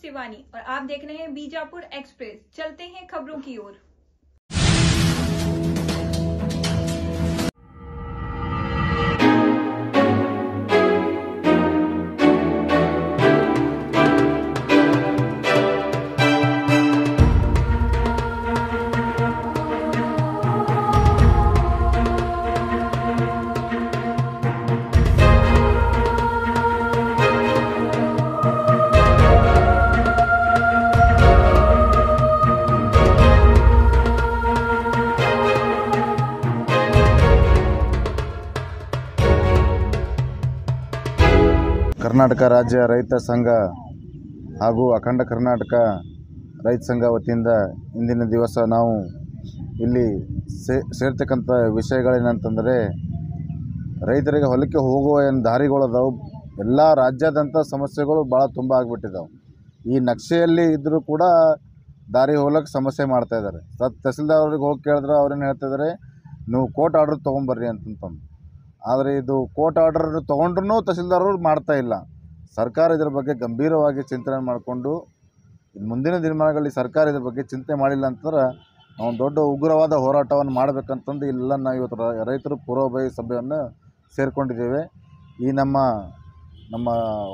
शिवानी और आप देख रहे हैं बीजापुर एक्सप्रेस। चलते हैं खबरों की ओर। ಕರ್ನಾಟಕ ರಾಜ್ಯ ರೈತ ಸಂಘ ಹಾಗೂ ಅಖಂಡ ಕರ್ನಾಟಕ ರೈತ ಸಂಘ ವತಿಯಿಂದ ಇಂದಿನ ದಿವಸ ನಾವು ಇಲ್ಲಿ ಸೇರ್ತಕ್ಕಂಥ ವಿಷಯಗಳೇನಂತಂದರೆ, ರೈತರಿಗೆ ಹೊಲಕ್ಕೆ ಹೋಗುವ ಏನು ದಾರಿಗಳದಾವು ಎಲ್ಲ ರಾಜ್ಯಾದ್ಯಂತ ಸಮಸ್ಯೆಗಳು ಭಾಳ ತುಂಬ ಆಗಿಬಿಟ್ಟಿದ್ದಾವೆ. ಈ ನಕ್ಷೆಯಲ್ಲಿ ಇದ್ದರೂ ಕೂಡ ದಾರಿ ಹೋಗ್ಲಿಕ್ಕೆ ಸಮಸ್ಯೆ ಮಾಡ್ತಾಯಿದ್ದಾರೆ. ತಹಸೀಲ್ದಾರ್ ಅವ್ರಿಗೆ ಹೋಗಿ ಕೇಳಿದ್ರೆ ಅವ್ರೇನು ಹೇಳ್ತಾಯಿದ್ದಾರೆ, ನೀವು ಕೋರ್ಟ್ ಆರ್ಡ್ರ್ ತೊಗೊಂಬರ್ರಿ ಅಂತಂದು. ಆದರೆ ಇದು ಕೋರ್ಟ್ ಆರ್ಡರ್ ತೊಗೊಂಡ್ರೂ ತಹಸೀಲ್ದಾರರು ಮಾಡ್ತಾಯಿಲ್ಲ. ಸರ್ಕಾರ ಇದರ ಬಗ್ಗೆ ಗಂಭೀರವಾಗಿ ಚಿಂತನೆ ಮಾಡಿಕೊಂಡು ಮುಂದಿನ ದಿನಮಾನಗಳಲ್ಲಿ ಸರ್ಕಾರ ಇದ್ರ ಬಗ್ಗೆ ಚಿಂತೆ ಮಾಡಿಲ್ಲ ಅಂತಂದ್ರೆ ನಾವು ದೊಡ್ಡ ಉಗ್ರವಾದ ಹೋರಾಟವನ್ನು ಮಾಡಬೇಕಂತಂದು ಇಲ್ಲ ನಾವು ಇವತ್ತು ರೈತರು ಪೂರ್ವಭಾವಿ ಸಭೆಯನ್ನು ಸೇರಿಕೊಂಡಿದ್ದೇವೆ. ಈ ನಮ್ಮ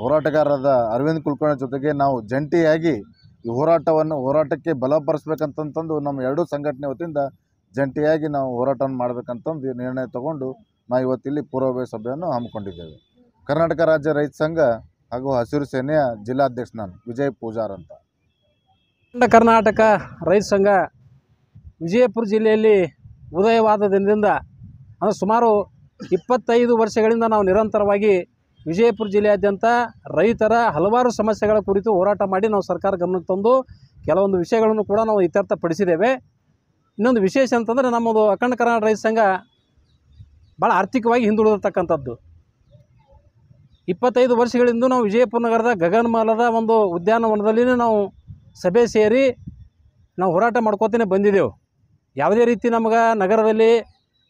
ಹೋರಾಟಗಾರರಾದ ಅರವಿಂದ್ ಕುಲಕರ್ಣಿ ಜೊತೆಗೆ ನಾವು ಜಂಟಿಯಾಗಿ ಈ ಹೋರಾಟಕ್ಕೆ ಬಲಪಡಿಸ್ಬೇಕಂತಂದು ನಮ್ಮ ಎರಡೂ ಸಂಘಟನೆ ವತಿಯಿಂದ ಜಂಟಿಯಾಗಿ ನಾವು ಹೋರಾಟವನ್ನು ಮಾಡಬೇಕಂತಂದು ನಿರ್ಣಯ ತಗೊಂಡು ನಾವು ಇವತ್ತಿಲ್ಲಿ ಪೂರ್ವಭಾವಿ ಸಭೆಯನ್ನು ಹಮ್ಮಿಕೊಂಡಿದ್ದೇವೆ. ಕರ್ನಾಟಕ ರಾಜ್ಯ ರೈತ ಸಂಘ ಹಾಗೂ ಹಸಿರು ಸೇನೆಯ ಜಿಲ್ಲಾಧ್ಯಕ್ಷ ನಾನು ವಿಜಯ್ ಪೂಜಾರ್ ಅಂತ. ಕರ್ನಾಟಕ ರೈತ ಸಂಘ ವಿಜಯಪುರ ಜಿಲ್ಲೆಯಲ್ಲಿ ಉದಯವಾದ ದಿನದಿಂದ ಅಂದರೆ ಸುಮಾರು 25 ವರ್ಷಗಳಿಂದ ನಾವು ನಿರಂತರವಾಗಿ ವಿಜಯಪುರ ಜಿಲ್ಲೆಯಾದ್ಯಂತ ರೈತರ ಹಲವಾರು ಸಮಸ್ಯೆಗಳ ಕುರಿತು ಹೋರಾಟ ಮಾಡಿ ನಾವು ಸರ್ಕಾರ ಗಮನಕ್ಕೆ ತಂದು ಕೆಲವೊಂದು ವಿಷಯಗಳನ್ನು ಕೂಡ ನಾವು ಇತ್ಯರ್ಥಪಡಿಸಿದ್ದೇವೆ. ಇನ್ನೊಂದು ವಿಶೇಷ ಅಂತಂದರೆ ನಮ್ಮದು ಅಖಂಡ ಕರ್ನಾಟಕ ರೈತ ಸಂಘ ಭಾಳ ಆರ್ಥಿಕವಾಗಿ ಹಿಂದುಳಿದಿರ್ತಕ್ಕಂಥದ್ದು. 25 ವರ್ಷಗಳಿಂದ ನಾವು ವಿಜಯಪುರ ನಗರದ ಗಗನಮಾಲದ ಒಂದು ಉದ್ಯಾನವನದಲ್ಲಿನೇ ನಾವು ಸಭೆ ಸೇರಿ ನಾವು ಹೋರಾಟ ಮಾಡ್ಕೋತೇನೆ ಬಂದಿದ್ದೆವು. ಯಾವುದೇ ರೀತಿ ನಮಗೆ ನಗರದಲ್ಲಿ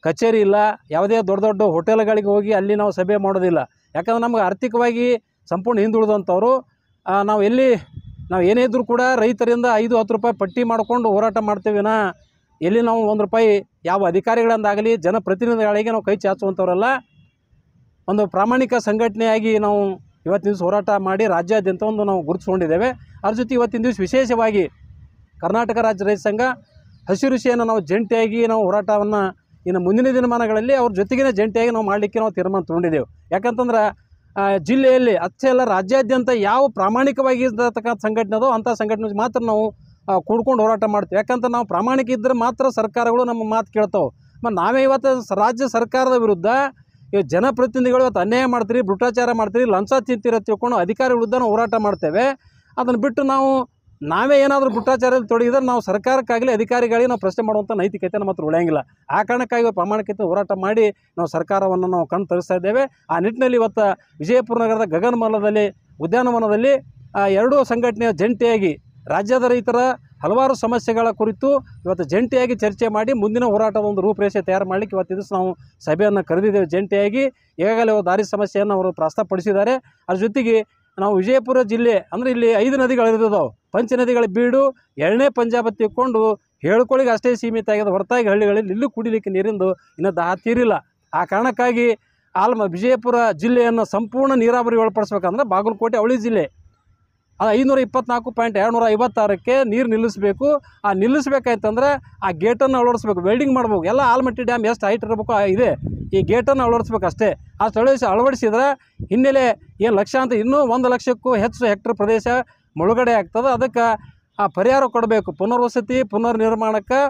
ಕಚೇರಿ ಇಲ್ಲ, ಯಾವುದೇ ದೊಡ್ಡ ದೊಡ್ಡ ಹೋಟೆಲ್ಗಳಿಗೆ ಹೋಗಿ ಅಲ್ಲಿ ನಾವು ಸಭೆ ಮಾಡೋದಿಲ್ಲ. ಯಾಕಂದ್ರೆ ನಮ್ಗೆ ಆರ್ಥಿಕವಾಗಿ ಸಂಪೂರ್ಣ ಹಿಂದುಳಿದಂಥವ್ರು. ನಾವು ಏನೇ ಇದ್ದರೂ ಕೂಡ ರೈತರಿಂದ 5-10 ರೂಪಾಯಿ ಪಟ್ಟಿ ಮಾಡಿಕೊಂಡು ಹೋರಾಟ ಮಾಡ್ತೇವಿನ ಎಲ್ಲಿ ನಾವು 1 ರೂಪಾಯಿ ಯಾವ ಅಧಿಕಾರಿಗಳಿಂದಾಗಲಿ ಜನಪ್ರತಿನಿಧಿಗಳಿಗೆ ನಾವು ಕೈ ಚಾಚುವಂಥವರಲ್ಲ. ಒಂದು ಪ್ರಾಮಾಣಿಕ ಸಂಘಟನೆಯಾಗಿ ನಾವು ಇವತ್ತಿನ ದಿವಸ ಹೋರಾಟ ಮಾಡಿ ರಾಜ್ಯಾದ್ಯಂತ ಒಂದು ನಾವು ಗುರುತಿಸ್ಕೊಂಡಿದ್ದೇವೆ. ಅದ್ರ ಜೊತೆ ಇವತ್ತಿನ ದಿವಸ ವಿಶೇಷವಾಗಿ ಕರ್ನಾಟಕ ರಾಜ್ಯ ರೈತ ಸಂಘ ಹಸಿರು ಸೇನೆ ನಾವು ಜಂಟಿಯಾಗಿ ನಾವು ಹೋರಾಟವನ್ನು ಇನ್ನು ಮುಂದಿನ ದಿನಮಾನಗಳಲ್ಲಿ ಅವ್ರ ಜೊತೆಗಿನ ಜಂಟಿಯಾಗಿ ನಾವು ಮಾಡಲಿಕ್ಕೆ ನಾವು ತೀರ್ಮಾನ ತೊಗೊಂಡಿದ್ದೆವು. ಯಾಕಂತಂದ್ರೆ ಜಿಲ್ಲೆಯಲ್ಲಿ ಅಷ್ಟೇ ಅಲ್ಲ ರಾಜ್ಯಾದ್ಯಂತ ಯಾವ ಪ್ರಾಮಾಣಿಕವಾಗಿ ಇರ್ತಕ್ಕಂಥ ಸಂಘಟನೆ ಅದೋ ಅಂಥ ಸಂಘಟನೆ ಮಾತ್ರ ನಾವು ಕೂಡ್ಕೊಂಡು ಹೋರಾಟ ಮಾಡ್ತೀವಿ. ಯಾಕಂತ ನಾವು ಪ್ರಾಮಾಣಿಕ ಇದ್ದರೆ ಮಾತ್ರ ಸರ್ಕಾರಗಳು ನಮ್ಮ ಮಾತು ಕೇಳ್ತಾವೆ. ಮತ್ತು ನಾವೇ ಇವತ್ತು ರಾಜ್ಯ ಸರ್ಕಾರದ ವಿರುದ್ಧ ಜನಪ್ರತಿನಿಧಿಗಳು ಇವತ್ತು ಅನ್ಯಾಯ ಮಾಡ್ತೀರಿ, ಭ್ರಷ್ಟಾಚಾರ ಮಾಡ್ತೀರಿ, ಲಂಚ ತಿಂತೀರ ತಿಳ್ಕೊಂಡು ಅಧಿಕಾರಿ ವಿರುದ್ಧ ನಾವು ಹೋರಾಟ ಮಾಡ್ತೇವೆ. ಅದನ್ನು ಬಿಟ್ಟು ನಾವೇ ಏನಾದರೂ ಭ್ರಷ್ಟಾಚಾರದಲ್ಲಿ ತೊಡಗಿದ್ರೆ ನಾವು ಸರ್ಕಾರಕ್ಕಾಗಲಿ ಅಧಿಕಾರಿಗಳಿಗೆ ನಾವು ಪ್ರಶ್ನೆ ಮಾಡುವಂಥ ನೈತಿಕತೆ ಮಾತ್ರ ಉಳಿಯಂಗಿಲ್ಲ. ಆ ಕಾರಣಕ್ಕಾಗಿ ಪ್ರಾಮಾಣಿಕತೆ ಹೋರಾಟ ಮಾಡಿ ನಾವು ಸರ್ಕಾರವನ್ನು ನಾವು ಕಣ್ಣು ತರಿಸ್ತಾ ಇದ್ದೇವೆ. ಆ ನಿಟ್ಟಿನಲ್ಲಿ ಇವತ್ತು ವಿಜಯಪುರ ನಗರದ ಗಗನಮಾಲದಲ್ಲಿ ಉದ್ಯಾನವನದಲ್ಲಿ ಎರಡೂ ಸಂಘಟನೆಯ ಜಂಟಿಯಾಗಿ ರಾಜ್ಯದ ರೈತರ ಹಲವಾರು ಸಮಸ್ಯೆಗಳ ಕುರಿತು ಇವತ್ತು ಜಂಟಿಯಾಗಿ ಚರ್ಚೆ ಮಾಡಿ ಮುಂದಿನ ಹೋರಾಟದ ಒಂದು ರೂಪರೇಷೆ ತಯಾರು ಮಾಡಲಿಕ್ಕೆ ಇವತ್ತು ದಿವಸ ನಾವು ಸಭೆಯನ್ನು ಕರೆದಿದ್ದೇವೆ ಜಂಟಿಯಾಗಿ. ಈಗಾಗಲೇ ದಾರಿ ಸಮಸ್ಯೆಯನ್ನು ಅವರು ಪ್ರಸ್ತಾಪಡಿಸಿದ್ದಾರೆ. ಅದ್ರ ಜೊತೆಗೆ ನಾವು ವಿಜಯಪುರ ಜಿಲ್ಲೆ ಅಂದರೆ ಇಲ್ಲಿ 5 ನದಿಗಳಿದ್ದಾವೆ. ಪಂಚ ನದಿಗಳ ಬೀಡು 2ನೇ ಪಂಜಾಬ್ ತಿಳ್ಕೊಂಡು ಹೇಳ್ಕೊಳ್ಳಿಗೆ ಅಷ್ಟೇ ಸೀಮಿತ ಆಗಿದೆ. ಹೊರತಾಗಿ ಹಳ್ಳಿಗಳಲ್ಲಿ ಇಲ್ಲೂ ಕುಡಿಲಿಕ್ಕೆ ನೀರಿಂದು ಇನ್ನೂ ದಾಹ ತೀರಿಲ್ಲ. ಆ ಕಾರಣಕ್ಕಾಗಿ ವಿಜಯಪುರ ಜಿಲ್ಲೆಯನ್ನು ಸಂಪೂರ್ಣ ನೀರಾವರಿ ಒಳಪಡಿಸ್ಬೇಕಂದ್ರೆ ಬಾಗಲಕೋಟೆ ಅವಳಿ ಜಿಲ್ಲೆ ಅದು 524.256ಕ್ಕೆ ನೀರು ನಿಲ್ಲಿಸಬೇಕು. ಆ ನಿಲ್ಲಿಸ್ಬೇಕಾಯ್ತಂದ್ರೆ ಆ ಗೇಟನ್ನು ಅಳವಡಿಸ್ಬೇಕು, ವೆಲ್ಡಿಂಗ್ ಮಾಡ್ಬೇಕು. ಎಲ್ಲ ಆಲಮಟ್ಟಿ ಡ್ಯಾಮ್ ಎಷ್ಟು ಹೈಟ್ ಇರಬೇಕು ಇದೆ, ಈ ಗೇಟನ್ನು ಅಳವಡಿಸ್ಬೇಕು ಅಷ್ಟೇ. ಅಷ್ಟು ಅಳವಡಿಸಿದ್ರೆ ಹಿನ್ನೆಲೆ ಏನು ಲಕ್ಷಾಂತರ ಇನ್ನೂ 1 ಲಕ್ಷಕ್ಕೂ ಹೆಚ್ಚು ಹೆಕ್ಟರ್ ಪ್ರದೇಶ ಮುಳುಗಡೆ ಆಗ್ತದೆ. ಅದಕ್ಕೆ ಆ ಪರಿಹಾರ ಕೊಡಬೇಕು. ಪುನರ್ವಸತಿ ಪುನರ್ನಿರ್ಮಾಣಕ್ಕೆ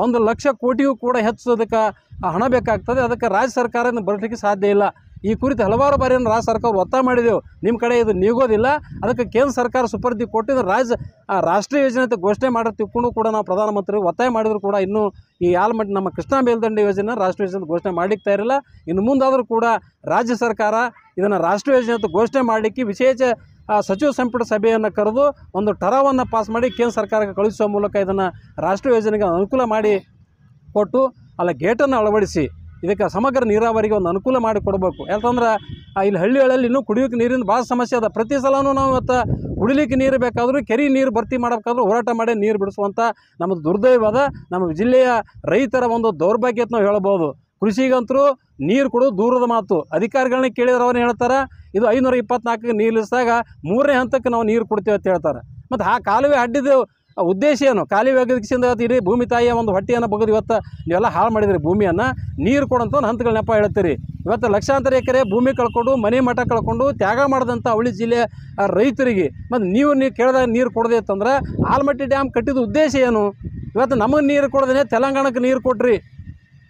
1 ಲಕ್ಷ ಕೋಟಿಗೂ ಕೂಡ ಹೆಚ್ಚು ಅದಕ್ಕೆ ಹಣ ಬೇಕಾಗ್ತದೆ. ಅದಕ್ಕೆ ರಾಜ್ಯ ಸರ್ಕಾರದಿಂದ ಬರಲಿಕ್ಕೆ ಸಾಧ್ಯ ಇಲ್ಲ. ಈ ಕುರಿತು ಹಲವಾರು ಬಾರಿ ರಾಜ್ಯ ಸರ್ಕಾರ ಒತ್ತಾಯ ಮಾಡಿದೆವು, ನಿಮ್ಮ ಕಡೆ ಇದು ನೀಗೋದಿಲ್ಲ. ಅದಕ್ಕೆ ಕೇಂದ್ರ ಸರ್ಕಾರ ಸುಪರ್ದಿ ಕೊಟ್ಟಿದ್ದು ರಾಷ್ಟ್ರೀಯ ಯೋಜನೆ ಅಂತ ಘೋಷಣೆ ಮಾಡಿ ತಿಳ್ಕೊಂಡು ಕೂಡ ನಾವು ಪ್ರಧಾನಮಂತ್ರಿ ಒತ್ತಾಯ ಮಾಡಿದ್ರು ಕೂಡ ಇನ್ನೂ ಈ ಆಲಮಟ್ಟಿ ನಮ್ಮ ಕೃಷ್ಣಾ ಮೇಲ್ದಂಡೆ ಯೋಜನೆ ರಾಷ್ಟ್ರೀಯ ಯೋಜನೆ ಘೋಷಣೆ ಮಾಡಲಿಕ್ಕೆ ಇರಲಿಲ್ಲ. ಇನ್ನು ಮುಂದಾದರೂ ಕೂಡ ರಾಜ್ಯ ಸರ್ಕಾರ ಇದನ್ನು ರಾಷ್ಟ್ರೀಯ ಯೋಜನೆ ಅಂತ ಘೋಷಣೆ ಮಾಡಲಿಕ್ಕೆ ವಿಶೇಷ ಸಚಿವ ಸಂಪುಟ ಸಭೆಯನ್ನು ಕರೆದು ಒಂದು ಠರಾವನ್ನು ಪಾಸ್ ಮಾಡಿ ಕೇಂದ್ರ ಸರ್ಕಾರಕ್ಕೆ ಕಳುಹಿಸುವ ಮೂಲಕ ಇದನ್ನು ರಾಷ್ಟ್ರೀಯ ಯೋಜನೆಗೆ ಅನುಕೂಲ ಮಾಡಿ ಕೊಟ್ಟು ಅಲ್ಲ ಗೇಟನ್ನು ಅಳವಡಿಸಿ ಇದಕ್ಕೆ ಸಮಗ್ರ ನೀರಾವರಿಗೆ ಒಂದು ಅನುಕೂಲ ಮಾಡಿ ಕೊಡಬೇಕು. ಯಾಕಂದ್ರೆ ಇಲ್ಲಿ ಹಳ್ಳಿಗಳಲ್ಲಿ ಇನ್ನೂ ಕುಡಿಯೋಕೆ ನೀರಿನ ಭಾಳ ಸಮಸ್ಯೆ ಅದ. ಪ್ರತಿ ಸಲವೂ ನಾವು ಇವತ್ತು ಕುಡಿಲಿಕ್ಕೆ ನೀರು ಬೇಕಾದರೂ ಕೆರೆ ನೀರು ಭರ್ತಿ ಮಾಡಬೇಕಾದ್ರೂ ಹೋರಾಟ ಮಾಡಿ ನೀರು ಬಿಡಿಸುವಂಥ ನಮ್ಮದು ದುರ್ದೈವದ ನಮ್ಮ ಜಿಲ್ಲೆಯ ರೈತರ ಒಂದು ದೌರ್ಭಾಗ್ಯ ಅಂತ ನಾವು ಹೇಳ್ಬೋದು. ಕೃಷಿಗಂತರೂ ನೀರು ಕೊಡೋದು ದೂರದ ಮಾತು. ಅಧಿಕಾರಿಗಳನ್ನ ಕೇಳಿದ್ರೆ ಅವ್ರು ಹೇಳ್ತಾರೆ ಇದು 524ಕ್ಕೆ ನೀರು ಇಳಿಸಿದಾಗ 3ನೇ ಹಂತಕ್ಕೆ ನಾವು ನೀರು ಕೊಡ್ತೀವಿ ಅಂತ ಹೇಳ್ತಾರೆ. ಮತ್ತು ಆ ಕಾಲುವೆ ಅಡ್ಡಿದ ಉದ್ದೇಶ ಏನು? ಕಾಲುವೆ ಅಗದಿಸಿಂದ ಇಡೀ ಭೂಮಿ ತಾಯಿಯ ಒಂದು ಹೊಟ್ಟೆಯನ್ನು ಬಗೆದು ಇವತ್ತು ನೀವೆಲ್ಲ ಹಾಳು ಮಾಡಿದ್ರಿ ಭೂಮಿಯನ್ನು. ನೀರು ಕೊಡೋಂಥ ಒಂದು ಹಂತಗಳ ನೆಪ ಹೇಳ್ತೀರಿ. ಇವತ್ತು ಲಕ್ಷಾಂತರ ಎಕರೆ ಭೂಮಿ ಕಳ್ಕೊಂಡು ಮನೆ ಮಠ ಕಳ್ಕೊಂಡು ತ್ಯಾಗ ಮಾಡಿದಂಥ ಅವಳಿ ಜಿಲ್ಲೆಯ ರೈತರಿಗೆ ಮತ್ತು ನೀವು ಕೇಳಿದಾಗ ನೀರು ಕೊಡದೆ ಅಂತಂದ್ರೆ ಆಲಮಟ್ಟಿ ಡ್ಯಾಮ್ ಕಟ್ಟಿದ ಉದ್ದೇಶ ಏನು? ಇವತ್ತು ನಮಗೆ ನೀರು ಕೊಡದೇ ತೆಲಂಗಾಣಕ್ಕೆ ನೀರು ಕೊಟ್ರಿ.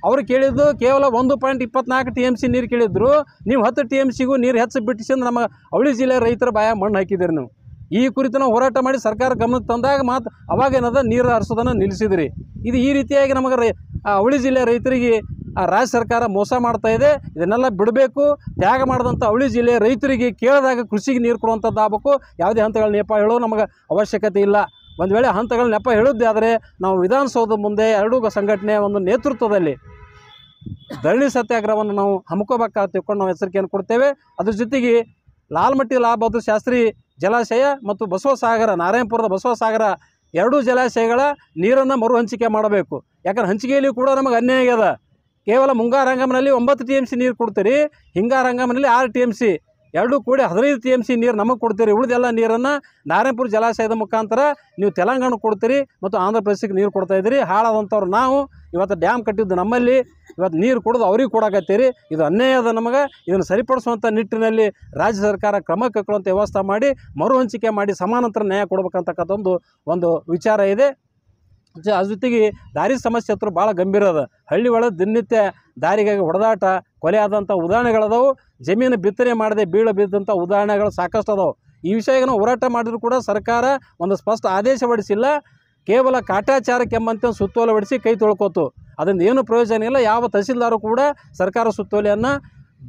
ಅವ್ರು ಕೇಳಿದ್ದು ಕೇವಲ 1.24 TMC ನೀರು ಕೇಳಿದ್ರು. ನೀವು 10 TMCಗೂ ನೀರು ಹೆಚ್ಚು ಬಿಟ್ಟಿಸಿಂದು ನಮ್ಮ ಅವಳಿ ಜಿಲ್ಲೆಯ ರೈತರ ಬಾಯ ಮಣ್ಣು ಹಾಕಿದ್ದೀರಿ. ನೀವು ಈ ಕುರಿತು ನಾವು ಹೋರಾಟ ಮಾಡಿ ಸರ್ಕಾರ ಗಮನಕ್ಕೆ ತಂದಾಗ ಮಾತು ಅವಾಗೇನದ ನೀರು ಹರಿಸೋದನ್ನು ನಿಲ್ಲಿಸಿದ್ರಿ. ಇದು ಈ ರೀತಿಯಾಗಿ ನಮಗೆ ಅವಳಿ ಜಿಲ್ಲೆಯ ರೈತರಿಗೆ ರಾಜ್ಯ ಸರ್ಕಾರ ಮೋಸ ಮಾಡ್ತಾ ಇದೆ. ಇದನ್ನೆಲ್ಲ ಬಿಡಬೇಕು. ತ್ಯಾಗ ಮಾಡಿದಂಥ ಅವಳಿ ಜಿಲ್ಲೆಯ ರೈತರಿಗೆ ಕೇಳಿದಾಗ ಕೃಷಿಗೆ ನೀರು ಕೊಡುವಂಥದ್ದು ಆಗಬೇಕು. ಯಾವುದೇ ಹಂತಗಳ ನೆಪ ಹೇಳೋ ನಮಗೆ ಅವಶ್ಯಕತೆ ಇಲ್ಲ. ಒಂದು ವೇಳೆ ಹಂತಗಳ ನೆಪ ಹೇಳೋದೇ ಆದರೆ ನಾವು ವಿಧಾನಸೌಧದ ಮುಂದೆ ಎರಡೂ ಸಂಘಟನೆಯ ಒಂದು ನೇತೃತ್ವದಲ್ಲಿ ಧರಣಿ ಸತ್ಯಾಗ್ರಹವನ್ನು ನಾವು ಹಮ್ಮಿಕೋಬೇಕಾಗಿ ತಿಳ್ಕೊಂಡು ನಾವು ಎಚ್ಚರಿಕೆಯನ್ನು ಕೊಡ್ತೇವೆ. ಅದ್ರ ಜೊತೆಗೆ ಲಾಲ್ಮಟ್ಟಿ ಲಾಲ್ ಬಹದ್ದೂರ್ ಶಾಸ್ತ್ರಿ ಜಲಾಶಯ ಮತ್ತು ಬಸವಸಾಗರ ನಾರಾಯಣಪುರದ ಬಸವಸಾಗರ ಎರಡೂ ಜಲಾಶಯಗಳ ನೀರನ್ನು ಮರು ಹಂಚಿಕೆ ಮಾಡಬೇಕು. ಯಾಕಂದ್ರೆ ಹಂಚಿಕೆಯಲ್ಲಿ ಕೂಡ ನಮಗೆ ಅನ್ಯಾಯ ಆಗ್ಯದ. ಕೇವಲ ಮುಂಗಾರು ಹಂಗಾಮಿನಲ್ಲಿ 9 TMC ನೀರು ಕೊಡ್ತೀರಿ, ಹಿಂಗಾರು ಹಂಗಾಮಿನಲ್ಲಿ 6 TMC, ಎರಡೂ ಕೂಡಿ 15 TMC ನೀರು ನಮಗೆ ಕೊಡ್ತೀರಿ. ಉಳಿದೆಲ್ಲ ನೀರನ್ನು ನಾರಾಯಣಪುರ ಜಲಾಶಯದ ಮುಖಾಂತರ ನೀವು ತೆಲಂಗಾಣಕ್ಕೆ ಕೊಡ್ತೀರಿ ಮತ್ತು ಆಂಧ್ರ ಪ್ರದೇಶಕ್ಕೆ ನೀರು ಕೊಡ್ತಾಯಿದ್ದೀರಿ. ಹಾಳಾದಂಥವ್ರು ನಾವು ಇವತ್ತು ಡ್ಯಾಮ್ ಕಟ್ಟಿದ್ದು ನಮ್ಮಲ್ಲಿ ಇವತ್ತು ನೀರು ಕೊಡೋದು ಅವ್ರಿಗೆ ಕೊಡಕತ್ತೀರಿ. ಇದು ಅನ್ಯಾಯ ಅದ. ನಮಗೆ ಇದನ್ನು ಸರಿಪಡಿಸುವಂಥ ನಿಟ್ಟಿನಲ್ಲಿ ರಾಜ್ಯ ಸರ್ಕಾರ ಕ್ರಮ ಕೈಗೊಳ್ಳುವಂಥ ವ್ಯವಸ್ಥೆ ಮಾಡಿ ಮರು ಹಂಚಿಕೆ ಮಾಡಿ ಸಮಾನಾಂತರ ನ್ಯಾಯ ಕೊಡ್ಬೇಕಂತಕ್ಕಂಥ ಒಂದು ವಿಚಾರ ಇದೆ. ಅದ್ರ ಜೊತೆಗೆ ದಾರಿ ಸಮಸ್ಯೆ ಹತ್ರ ಭಾಳ ಗಂಭೀರ ಅದ. ಹಳ್ಳಿ ಒಳಗೆ ದಿನನಿತ್ಯ ದಾರಿಗಾಗಿ ಹೊಡೆದಾಟ ಕೊಲೆ ಆದಂಥ ಉದಾಹರಣೆಗಳದಾವು. ಜಮೀನು ಬಿತ್ತನೆ ಮಾಡದೆ ಬೀಳ ಬಿದ್ದಂಥ ಉದಾಹರಣೆಗಳು ಸಾಕಷ್ಟು ಅದಾವೆ. ಈ ವಿಷಯವನ್ನು ಹೋರಾಟ ಮಾಡಿದ್ರು ಕೂಡ ಸರ್ಕಾರ ಒಂದು ಸ್ಪಷ್ಟ ಆದೇಶ ಹೊರಡಿಸಿಲ್ಲ. ಕೇವಲ ಕಾಟಾಚಾರಕ್ಕೆಂಬಂತೆ ಸುತ್ತೋಲೆ ಹೊಡಿಸಿ ಕೈ ತೊಳ್ಕೋತು. ಅದರಿಂದ ಏನು ಪ್ರಯೋಜನ ಇಲ್ಲ. ಯಾವ ತಹಸೀಲ್ದಾರು ಕೂಡ ಸರ್ಕಾರ ಸುತ್ತೋಲೆಯನ್ನು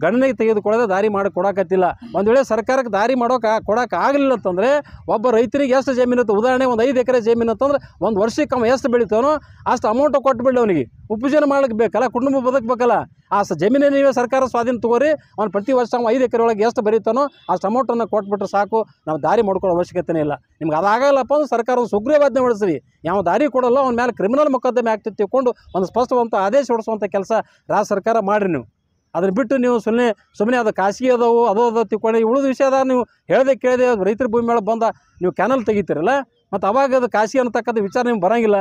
ಗಣನೆಗೆ ತೆಗೆದುಕೊಳ್ಳದೆ ದಾರಿ ಮಾಡಿ ಕೊಡೋಕತ್ತಿಲ್ಲ. ಒಂದು ವೇಳೆ ಸರ್ಕಾರಕ್ಕೆ ದಾರಿ ಕೊಡೋಕೆ ಆಗಲಿಲ್ಲ ಅಂತಂದರೆ ಒಬ್ಬ ರೈತರಿಗೆ ಎಷ್ಟು ಜಮೀನು ಇತ್ತು, ಉದಾಹರಣೆ ಒಂದು 5 ಎಕರೆ ಜಮೀನು ಅಂತಂದ್ರೆ ಒಂದು ವರ್ಷಕ್ಕೆ ಅವ ಎಷ್ಟು ಬೆಳಿತಾನೋ ಅಷ್ಟು ಅಮೌಂಟ್ ಕೊಟ್ಬಿಡಲಿ. ಅವನಿಗೆ ಉಪಜೀವನ ಮಾಡ್ಲಿಕ್ಕೆ ಬೇಕಲ್ಲ, ಕುಟುಂಬ ಬದುಕಬೇಕಲ್ಲ. ಆ ಜಮೀನೇ ನೀವೇ ಸರ್ಕಾರ ಸ್ವಾಧೀನ ತಗೋರಿ. ಅವ್ನು ಪ್ರತಿ ವರ್ಷ 5 ಎಕರೆ ಒಳಗೆ ಎಷ್ಟು ಬರೀತಾನೋ ಅಷ್ಟು ಅಮೌಂಟನ್ನು ಕೊಟ್ಬಿಟ್ರೆ ಸಾಕು. ನಾವು ದಾರಿ ಮಾಡ್ಕೊಳ್ಳೋ ಅವಶ್ಯಕತೆ ಇಲ್ಲ. ನಿಮ್ಗೆ ಅದಾಗಲ್ಲಪ್ಪ ಅಂದ್ರೆ ಸರ್ಕಾರ ಸುಗ್ರೀವಾಜ್ಞೆ ಹೊಡಿಸ್ರಿ. ಯಾವ ದಾರಿ ಕೊಡಲ್ಲ ಅವನ ಮೇಲೆ ಕ್ರಿಮಿನಲ್ ಮೊಕದ್ದಮೆ ಆಗ್ತದೆ ತಿಳ್ಕೊಂಡು ಒಂದು ಸ್ಪಷ್ಟವಂತ ಆದೇಶ ಹೊಡಿಸುವಂಥ ಕೆಲಸ ರಾಜ್ಯ ಸರ್ಕಾರ ಮಾಡಿರಿ. ನೀವು ಅದನ್ನು ಬಿಟ್ಟು ನೀವು ಸುಮ್ಮನೆ ಅದು ಖಾಸಗಿ ಅದು ತಿಳ್ಕೊಂಡು ಉಳಿದ ವಿಷಯದ ನೀವು ಹೇಳದೆ ಕೇಳದೆ ರೈತರ ಭೂಮಿ ಮೇಲೆ ಬಂದ ನೀವು ಕ್ಯಾನಲ್ ತೆಗಿತೀರಲ್ಲ, ಮತ್ತು ಅವಾಗ ಅದು ಖಾಸಗಿ ಅನ್ನತಕ್ಕಂಥ ವಿಚಾರ ನಿಮ್ಗೆ ಬರೋಂಗಿಲ್ಲ.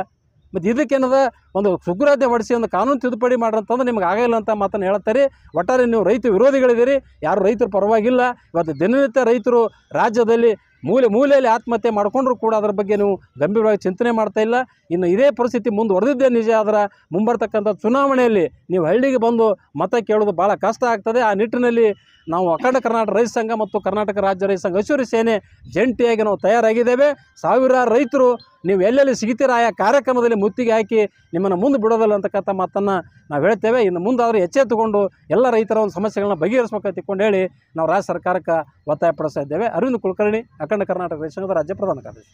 ಮತ್ತು ಇದಕ್ಕೇನದ ಒಂದು ಸುಗ್ರೀವಾಜ್ಞೆ ಹೊಡಿಸಿ ಒಂದು ಕಾನೂನು ತಿದ್ದುಪಡಿ ಮಾಡ್ರಂತಂದ್ರೆ ನಿಮ್ಗೆ ಆಗಿಲ್ಲ ಅಂತ ಮಾತನ್ನು ಹೇಳ್ತಾರೆ. ಒಟ್ಟಾರೆ ನೀವು ರೈತ ವಿರೋಧಿಗಳಿದ್ದೀರಿ. ಯಾರು ರೈತರು ಪರವಾಗಿಲ್ಲ. ಇವತ್ತು ದಿನನಿತ್ಯ ರೈತರು ರಾಜ್ಯದಲ್ಲಿ ಮೂಲೆಯಲ್ಲಿ ಆತ್ಮಹತ್ಯೆ ಮಾಡಿಕೊಂಡ್ರು ಕೂಡ ಅದರ ಬಗ್ಗೆ ನೀವು ಗಂಭೀರವಾಗಿ ಚಿಂತನೆ ಮಾಡ್ತಾ ಇಲ್ಲ. ಇನ್ನು ಇದೇ ಪರಿಸ್ಥಿತಿ ಮುಂದುವರೆದಿದ್ದೇ ನಿಜ. ಅದರ ಮುಂಬರ್ತಕ್ಕಂಥ ಚುನಾವಣೆಯಲ್ಲಿ ನೀವು ಹಳ್ಳಿಗೆ ಬಂದು ಮತ ಕೇಳೋದು ಭಾಳ ಕಷ್ಟ ಆಗ್ತದೆ. ಆ ನಿಟ್ಟಿನಲ್ಲಿ ನಾವು ಅಖಂಡ ಕರ್ನಾಟಕ ರೈತ ಸಂಘ ಮತ್ತು ಕರ್ನಾಟಕ ರಾಜ್ಯ ರೈತ ಸಂಘ ಹಸಿರು ಸೇನೆ ಜಂಟಿಯಾಗಿ ನಾವು ತಯಾರಾಗಿದ್ದೇವೆ. ಸಾವಿರಾರು ರೈತರು ನೀವು ಎಲ್ಲೆಲ್ಲಿ ಸಿಗ್ತೀರ ಆಯಾ ಕಾರ್ಯಕ್ರಮದಲ್ಲಿ ಮುತ್ತಿಗೆ ಹಾಕಿ ನಿಮ್ಮನ್ನು ಮುಂದೆ ಬಿಡೋದಿಲ್ಲ ಅಂತಕ್ಕಂಥ ಮಾತನ್ನು ನಾವು ಹೇಳ್ತೇವೆ. ಇನ್ನು ಮುಂದಾದರೂ ಎಚ್ಚೆತ್ತುಕೊಂಡು ಎಲ್ಲ ರೈತರ ಒಂದು ಸಮಸ್ಯೆಗಳನ್ನ ಬಗೆಹರಿಸ್ಬೇಕಂತ ತಿಳ್ಕೊಂಡು ಹೇಳಿ ನಾವು ರಾಜ್ಯ ಸರ್ಕಾರಕ್ಕೆ ಒತ್ತಾಯ ಪಡಿಸ್ತಾ ಇದ್ದೇವೆ. ಅರವಿಂದ್ ಕುಲಕರ್ಣಿ, ಅಖಂಡ ಕರ್ನಾಟಕ ರೈತ ಸಂಘದ ರಾಜ್ಯ ಪ್ರಧಾನ ಕಾರ್ಯದರ್ಶಿ.